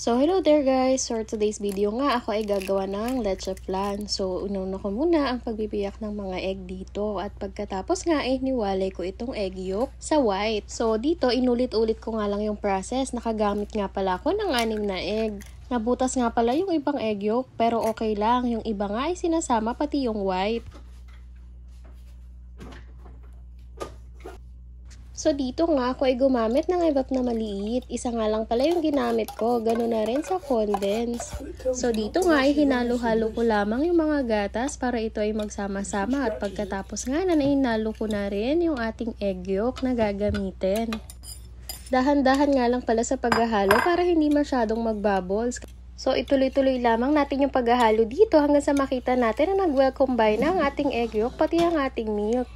So, hello there guys! For today's video nga, ako ay gagawa ng leche flan. So, una-una ko muna ang pagbibiyak ng mga egg dito. At pagkatapos nga ay niwalay ko itong egg yolk sa white. So, dito inulit-ulit ko nga lang yung process. Nakagamit nga pala ako ng 6 na egg. Nabutas nga pala yung ibang egg yolk, pero okay lang. Yung iba nga ay sinasama pati yung white. So, dito nga ako ay gumamit ng evap na maliit. Isa nga lang pala yung ginamit ko. Ganun na rin sa condense. So, dito nga ay hinalo-halo ko lamang yung mga gatas para ito ay magsama-sama. At pagkatapos nga na hinalo ko na rin yung ating egg yolk na gagamitin. Dahan-dahan nga lang pala sa paghahalo para hindi masyadong magbubbles. So, ituloy-tuloy lamang natin yung paghahalo dito hanggang sa makita natin na nag-well combine na ang ating egg yolk pati ang ating milk.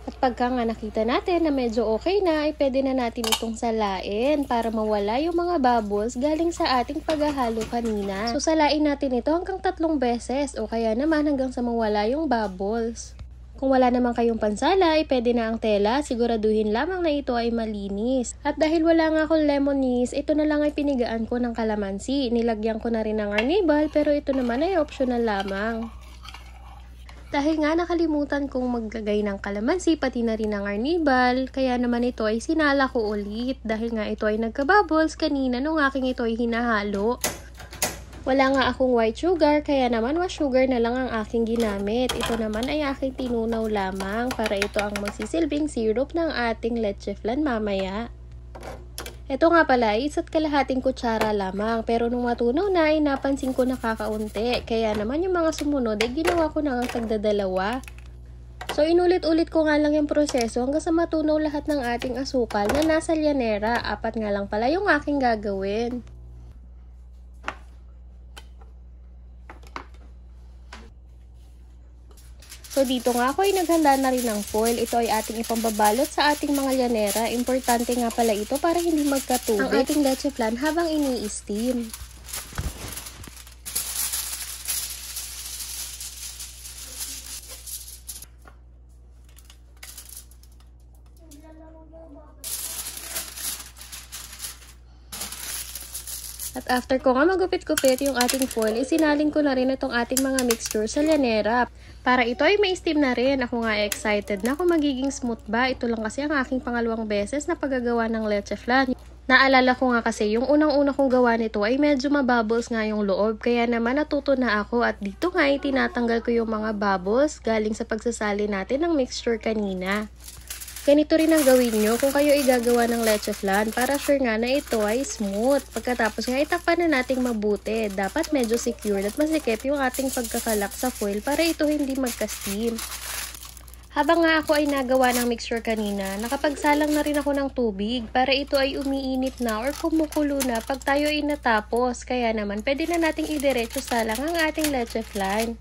At pagka nga nakita natin na medyo okay na, ay pwede na natin itong salain para mawala yung mga bubbles galing sa ating paghahalo kanina. So salain natin ito hanggang 3 beses o kaya naman hanggang sa mawala yung bubbles. Kung wala naman kayong pansala, ay pwede na ang tela. Siguraduhin lamang na ito ay malinis. At dahil wala nga akong lemongrass, ito na lang ay pinigaan ko ng kalamansi. Nilagyan ko na rin ng arnibal pero ito naman ay optional lamang. Dahil nga nakalimutan kong maggagay ng kalamansi pati na rin ng arnibal, kaya naman ito ay sinala ko ulit dahil nga ito ay nagka-bubbles kanina nung aking ito ay hinahalo. Wala nga akong white sugar, kaya naman was sugar na lang ang aking ginamit. Ito naman ay aking tinunaw lamang para ito ang magsisilbing syrup ng ating leche flan mamaya. Ito nga pala, 1.5 kutsara lamang. Pero nung matunaw na, ay napansin ko nakakaunti. Kaya naman yung mga sumunod, ay ginawa ko na ang tagdadalawa. So, inulit-ulit ko nga lang yung proseso hanggang sa matunaw lahat ng ating asukal na nasa lyanera. 4 nga lang pala yung aking gagawin. So, dito nga ako ay naghanda na rin ng foil. Ito ay ating ipambabalot sa ating mga lyanera. Importante nga pala ito para hindi magkatubig ang ating leche flan habang ini-steam. At after ko nga magupit-gupit yung ating foil, isinalin ko na rin itong ating mga mixture sa lyanera. Para ito ay may steam na rin. Ako nga excited na kung magiging smooth ba. Ito lang kasi ang aking pangalawang beses na paggagawa ng leche flan. Naalala ko nga kasi yung unang-una kong gawa nito ay medyo mabubbles nga yung loob. Kaya naman natuto na ako at dito nga ay tinatanggal ko yung mga bubbles galing sa pagsasali natin ng mixture kanina. Ganito rin ang gawin nyo kung kayo ay gagawa ng leche flan para sure nga na ito ay smooth. Pagkatapos nga itakpan na nating mabuti. Dapat medyo secured at masikip yung ating pagkakalak sa foil para ito hindi magka-steam. Habang nga ako ay nagawa ng mixture kanina, nakapagsalang na rin ako ng tubig para ito ay umiinit na or kumukulo na pag tayo ay natapos. Kaya naman pwede na nating idiretso salang ang ating leche flan.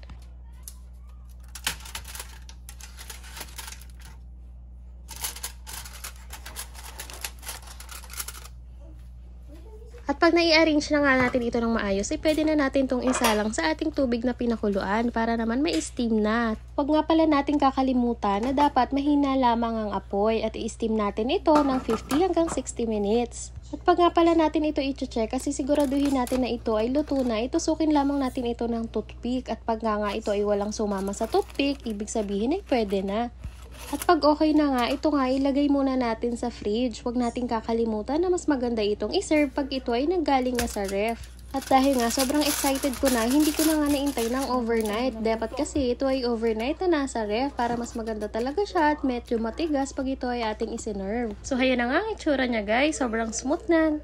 At pag nai-arrange na nga natin ito ng maayos, ay pwede na natin itong isalang sa ating tubig na pinakuluan para naman may steam na. Huwag nga pala natin kakalimutan na dapat mahina lamang ang apoy at i-steam natin ito ng 50 hanggang 60 minutes. At pag nga pala natin ito i-check kasi siguraduhin natin na ito ay luto na, itusukin lamang natin ito ng toothpick. At pag nga ito ay walang sumama sa toothpick, ibig sabihin ay pwede na. At pag okay na nga, ito nga ilagay muna natin sa fridge. Huwag natin kakalimutan na mas maganda itong iserve pag ito ay nanggaling na sa ref. At dahil nga sobrang excited ko na, hindi ko na nga naintay ng overnight. Dapat kasi ito ay overnight na nasa ref para mas maganda talaga siya at medyo matigas pag ito ay ating isinerve. So, ayan na nga ang itsura niya guys. Sobrang smooth na.